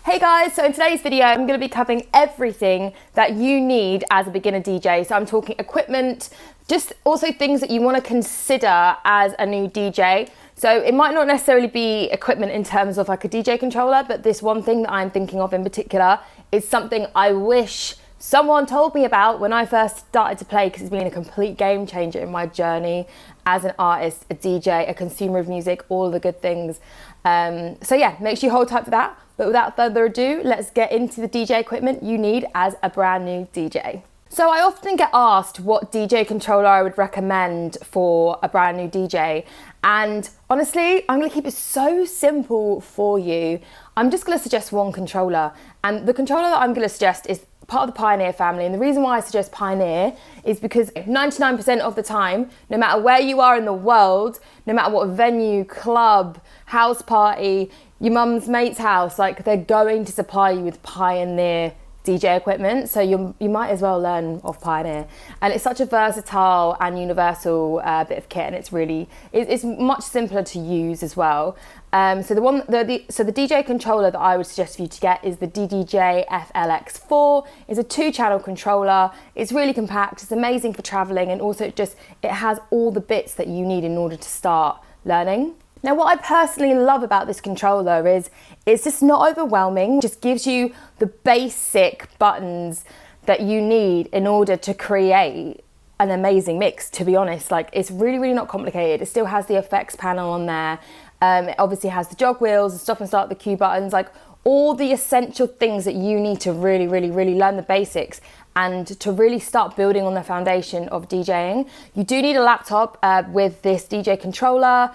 Hey guys, so in today's video, I'm going to be covering everything that you need as a beginner DJ. So I'm talking equipment, just also things that you want to consider as a new DJ. So it might not necessarily be equipment in terms of like a DJ controller, but this one thing that I'm thinking of in particular is something I wish someone told me about when I first started to play, because it's been a complete game changer in my journey as an artist, a DJ, a consumer of music, all the good things. So yeah, make sure you hold tight for that. But without further ado, let's get into the DJ equipment you need as a brand new DJ. So I often get asked what DJ controller I would recommend for a brand new DJ. And honestly, I'm gonna keep it so simple for you. I'm just gonna suggest one controller. And the controller that I'm gonna suggest is part of the Pioneer family. And the reason why I suggest Pioneer is because 99% of the time, no matter where you are in the world, no matter what venue, club, house party, your mum's mate's house, like they're going to supply you with Pioneer DJ equipment. So you might as well learn of Pioneer. And it's such a versatile and universal bit of kit, and it's much simpler to use as well. So the DJ controller that I would suggest for you to get is the DDJ FLX4. It's a 2-channel controller. It's really compact. It's amazing for traveling, and also it has all the bits that you need in order to start learning. Now, what I personally love about this controller is it's just not overwhelming. It just gives you the basic buttons that you need in order to create an amazing mix, to be honest. Like, it's really not complicated. It still has the effects panel on there. It obviously has the jog wheels, the stop and start, the cue buttons, like all the essential things that you need to really learn the basics and to really start building on the foundation of DJing. You do need a laptop with this DJ controller.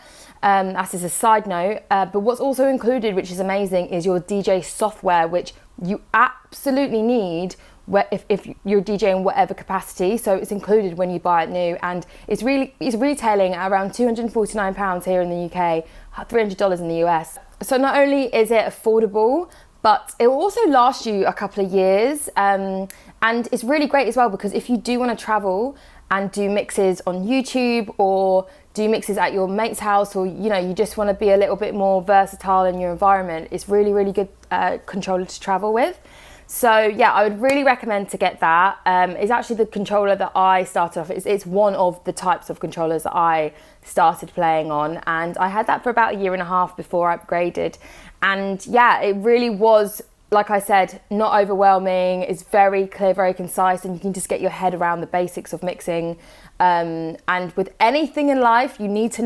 As is a side note, but what's also included, which is amazing, is your DJ software, which you absolutely need if you're DJing whatever capacity. So it's included when you buy it new, and it's retailing at around £249 here in the UK, $300 in the US. So not only is it affordable, but it will also last you a couple of years, and it's really great as well, because if you do want to travel and do mixes on YouTube or do mixes at your mate's house, or you just want to be a little bit more versatile in your environment, it's really good controller to travel with. So yeah, I would really recommend to get that. It's actually the controller that I started off. It's one of the types of controllers that I started playing on, and I had that for about 1.5 years before I upgraded. And yeah, it really was, like I said, not overwhelming. It's very clear, very concise, and you can just get your head around the basics of mixing. And with anything in life, you need to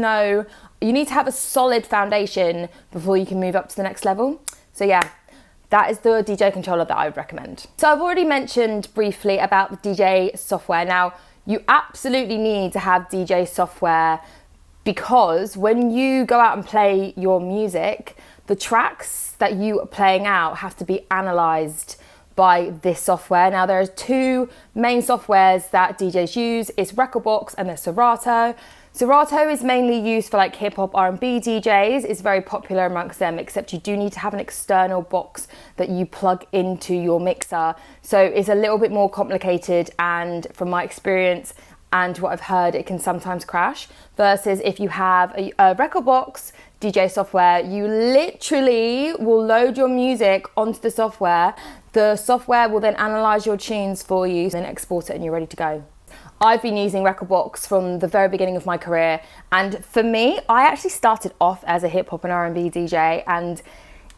have a solid foundation before you can move up to the next level. So yeah, that is the DJ controller that I would recommend. So I've already mentioned briefly about the DJ software. Now, you absolutely need to have DJ software, because when you go out and play your music, the tracks that you are playing out have to be analysed by this software. Now, there are 2 main softwares that DJs use. It's Rekordbox and there's Serato. Serato is mainly used for like hip hop, R&B DJs. It's very popular amongst them, except you do need to have an external box that you plug into your mixer. So it's a little bit more complicated, and from my experience and what I've heard, it can sometimes crash. Versus if you have a Rekordbox DJ software, you literally will load your music onto the software. The software will then analyze your tunes for you, then export it, and you're ready to go. I've been using Rekordbox from the very beginning of my career, and for me, I actually started off as a hip hop and R&B DJ, and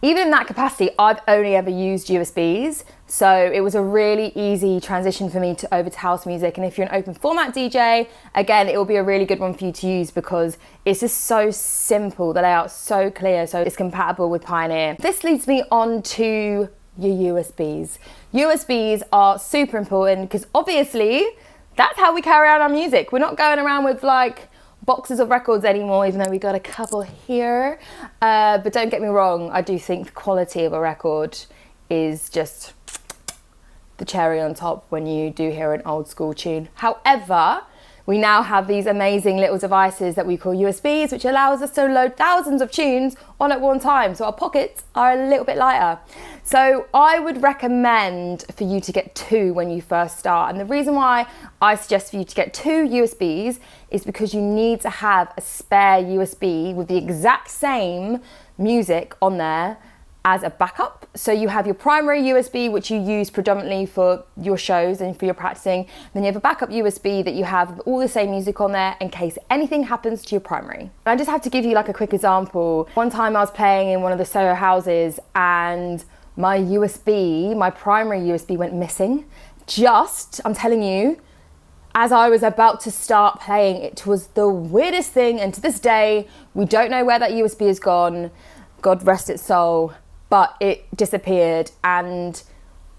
even in that capacity, I've only ever used USBs. So it was a really easy transition for me over to house music. And if you're an open format DJ, again, it will be a really good one for you to use, because it's just so simple, the layout's so clear, so it's compatible with Pioneer. This leads me on to your USBs. USBs are super important, because obviously that's how we carry out our music. We're not going around with like boxes of records anymore, even though we got a couple here. But don't get me wrong, I do think the quality of a record is just the cherry on top when you do hear an old school tune. However, we now have these amazing little devices that we call USBs, which allows us to load thousands of tunes on at one time. So our pockets are a little bit lighter. So I would recommend for you to get 2 when you first start. And the reason why I suggest for you to get 2 USBs is because you need to have a spare USB with the exact same music on there as a backup. So you have your primary USB, which you use predominantly for your shows and for your practicing. Then you have a backup USB that you have all the same music on there in case anything happens to your primary. I just have to give you like a quick example. One time I was playing in one of the Soho houses and my USB, my primary USB went missing. I'm telling you, as I was about to start playing, it was the weirdest thing. And to this day, we don't know where that USB is gone. God rest its soul. But it disappeared, and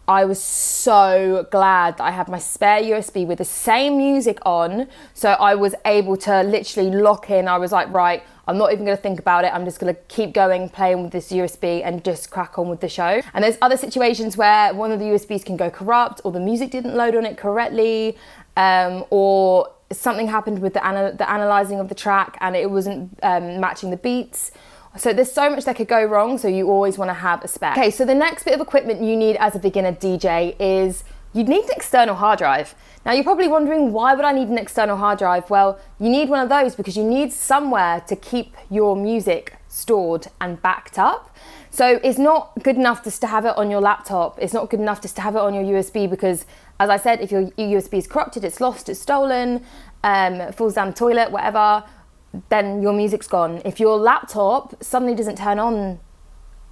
I was so glad that I had my spare USB with the same music on, so I was able to literally lock in. I was like, right, I'm not even going to think about it. I'm just going to keep going, playing with this USB and just crack on with the show. And there's other situations where one of the USBs can go corrupt, or the music didn't load on it correctly, or something happened with the analyzing of the track and it wasn't matching the beats. So there's so much that could go wrong, so you always want to have a spare. Okay, so the next bit of equipment you need as a beginner DJ is you need an external hard drive. Now you're probably wondering, why would I need an external hard drive? Well, you need one of those because you need somewhere to keep your music stored and backed up. So it's not good enough just to have it on your laptop. It's not good enough just to have it on your USB because, as I said, if your USB is corrupted, it's lost, it's stolen, it falls down the toilet, whatever, then your music's gone. If your laptop suddenly doesn't turn on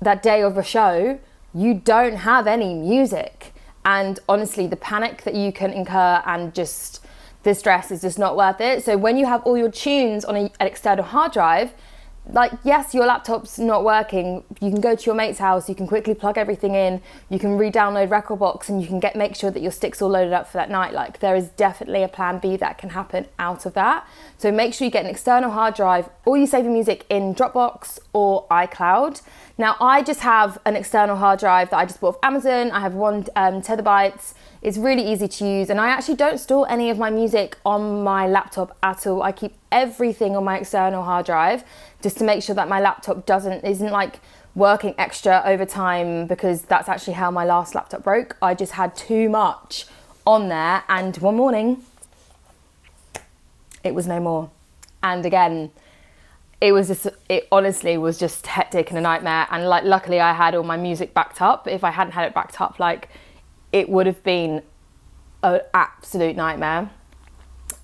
that day of a show, you don't have any music. And honestly, the panic that you can incur and just the stress is just not worth it. So when you have all your tunes on an external hard drive, like, yes, your laptop's not working, you can go to your mate's house, you can quickly plug everything in, you can re-download Recordbox, and you can make sure that your sticks all loaded up for that night. Like, there is definitely a plan B that can happen out of that. So make sure you get an external hard drive, or you save your music in Dropbox or iCloud. Now, I just have an external hard drive that I just bought off Amazon. I have 1 terabytes. It's really easy to use, and I actually don't store any of my music on my laptop at all. I keep everything on my external hard drive just to make sure that my laptop isn't like working extra over time, because that's actually how my last laptop broke. I just had too much on there, and one morning it was no more. And again, it honestly was just hectic and a nightmare. And like, luckily I had all my music backed up. If I hadn't had it backed up, like, it would have been an absolute nightmare.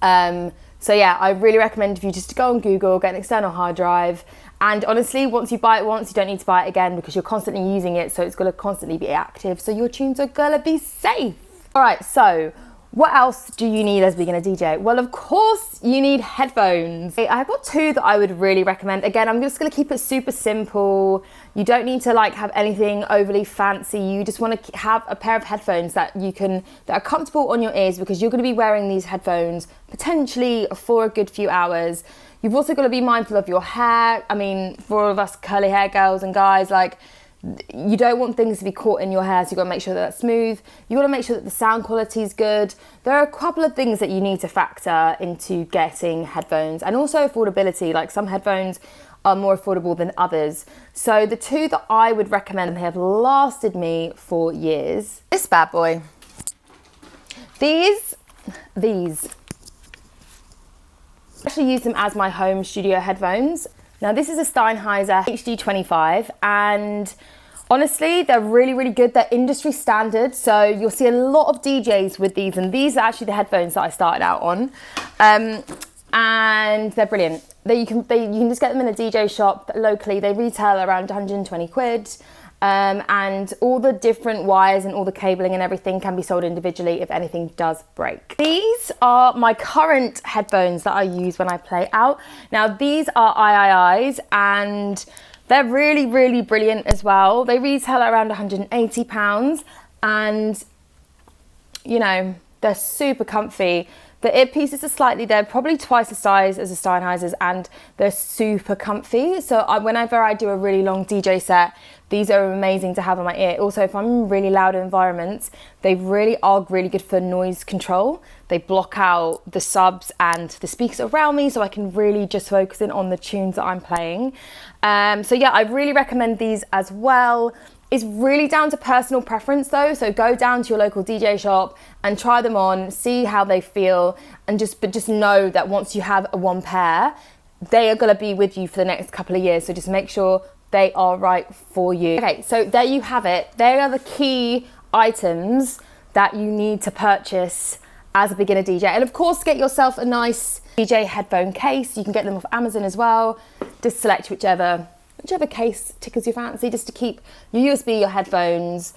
So yeah, I really recommend if you just go on Google, get an external hard drive. And honestly, once you buy it once, you don't need to buy it again because you're constantly using it. So it's going to constantly be active. So your tunes are going to be safe. All right, so what else do you need as a beginner DJ? Well, of course, you need headphones. I've got 2 that I would really recommend. Again, I'm just going to keep it super simple. You don't need to like have anything overly fancy. You just want to have a pair of headphones that are comfortable on your ears, because you're going to be wearing these headphones potentially for a good few hours. You've also got to be mindful of your hair. I mean, for all of us curly hair girls and guys, like, you don't want things to be caught in your hair, so you've got to make sure that that's smooth. You've got to make sure that the sound quality is good. There are a couple of things that you need to factor into getting headphones, and also affordability. Like, some headphones are more affordable than others. So the 2 that I would recommend, and have lasted me for years, this bad boy. These. I actually use them as my home studio headphones. Now, this is a Sennheiser HD25, and honestly, they're really, really good. They're industry standard, so you'll see a lot of DJs with these, and these are actually the headphones that I started out on, and they're brilliant. You can just get them in a DJ shop locally. They retail around 120 quid, and all the different wires and all the cabling and everything can be sold individually if anything does break. These are my current headphones that I use when I play out. Now, these are IIIs, and they're really, really brilliant as well. They retail at around £180, and you know, they're super comfy. The earpieces are they're probably twice the size as the Sennheisers, and they're super comfy. So whenever I do a really long DJ set, these are amazing to have in my ear. Also, if I'm in really loud environments, they really are really good for noise control. They block out the subs and the speakers around me, so I can really just focus in on the tunes that I'm playing. So yeah, I really recommend these as well. It's really down to personal preference though, so go down to your local DJ shop and try them on, see how they feel, and just know that once you have one pair, they are going to be with you for the next couple of years. So just make sure they are right for you. Okay, so there you have it. They are the key items that you need to purchase as a beginner DJ. And of course, get yourself a nice DJ headphone case. You can get them off Amazon as well. Just select whichever case tickles your fancy, just to keep your USB, your headphones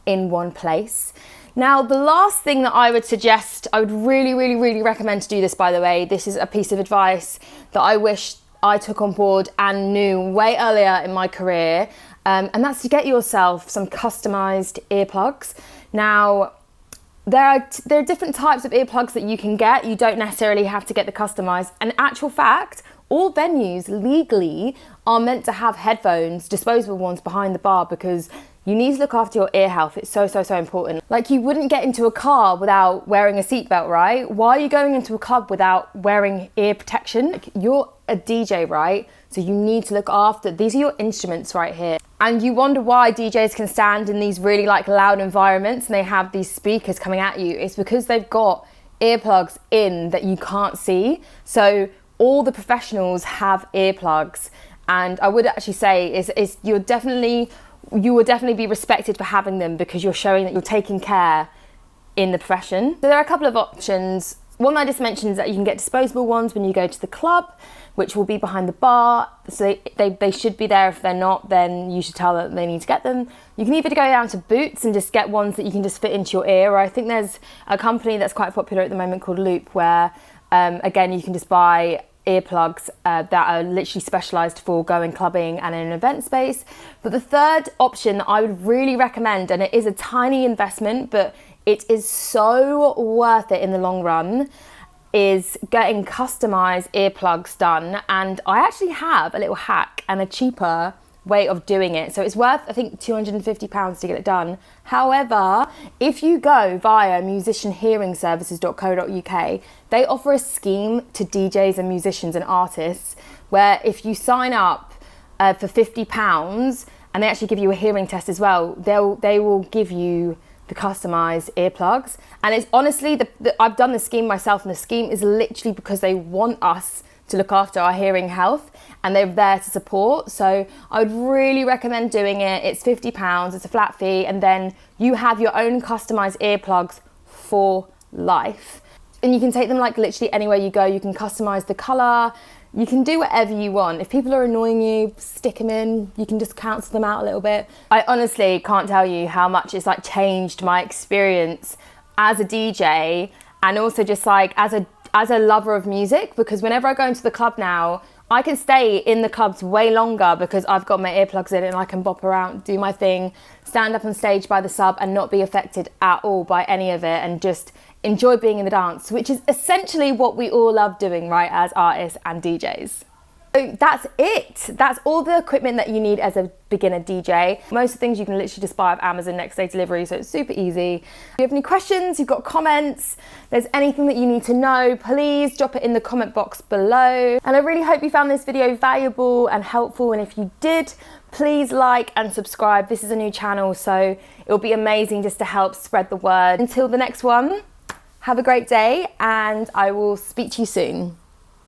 in one place. Now, the last thing that I would suggest, I would really recommend to do this, by the way. This is a piece of advice that I wish I took on board and knew way earlier in my career. And that's to get yourself some customized earplugs. Now, there are different types of earplugs that you can get. You don't necessarily have to get the customized. And actual fact, all venues legally are meant to have headphones, disposable ones, behind the bar, because you need to look after your ear health. It's so important. Like, you wouldn't get into a car without wearing a seatbelt, right? Why are you going into a club without wearing ear protection? Like, you're a DJ, right? So you need to look after, these are your instruments right here. And you wonder why DJs can stand in these really like loud environments and they have these speakers coming at you. It's because they've got earplugs in that you can't see. So all the professionals have earplugs, and I would actually say you will definitely be respected for having them, because you're showing that you're taking care in the profession. So there are a couple of options. One I just mentioned is that you can get disposable ones when you go to the club, which will be behind the bar. So they should be there. If they're not, then you should tell them they need to get them. You can either go down to Boots and just get ones that you can just fit into your ear, or I think there's a company that's quite popular at the moment called Loop, where again, you can just buy earplugs that are literally specialised for going clubbing and in an event space. But the third option that I would really recommend, and it is a tiny investment, but it is so worth it in the long run, is getting customized earplugs done. And I actually have a little hack and a cheaper way of doing it. So it's worth, I think, £250 to get it done. However, if you go via musicianhearingservices.co.uk, they offer a scheme to DJs and musicians and artists where if you sign up for £50 and they actually give you a hearing test as well, they will give you the customized earplugs. And it's honestly, I've done the scheme myself, and the scheme is literally because they want us to look after our hearing health, and they're there to support. So I would really recommend doing it. It's £50, it's a flat fee, and then you have your own customized earplugs for life. And you can take them like literally anywhere you go. You can customize the color. You can do whatever you want. If people are annoying you, stick them in. You can just cancel them out a little bit. I honestly can't tell you how much it's like changed my experience as a DJ, and also just like as a lover of music, because whenever I go into the club now, I can stay in the clubs way longer because I've got my earplugs in and I can bop around, do my thing, stand up on stage by the sub and not be affected at all by any of it, and just enjoy being in the dance, which is essentially what we all love doing, right, as artists and DJs. So that's it. That's all the equipment that you need as a beginner DJ. Most of the things you can literally just buy off Amazon next day delivery, so it's super easy. If you have any questions, you've got comments, there's anything that you need to know, please drop it in the comment box below. And I really hope you found this video valuable and helpful, and if you did, please like and subscribe. This is a new channel, so it'll be amazing just to help spread the word. Until the next one, have a great day, and I will speak to you soon.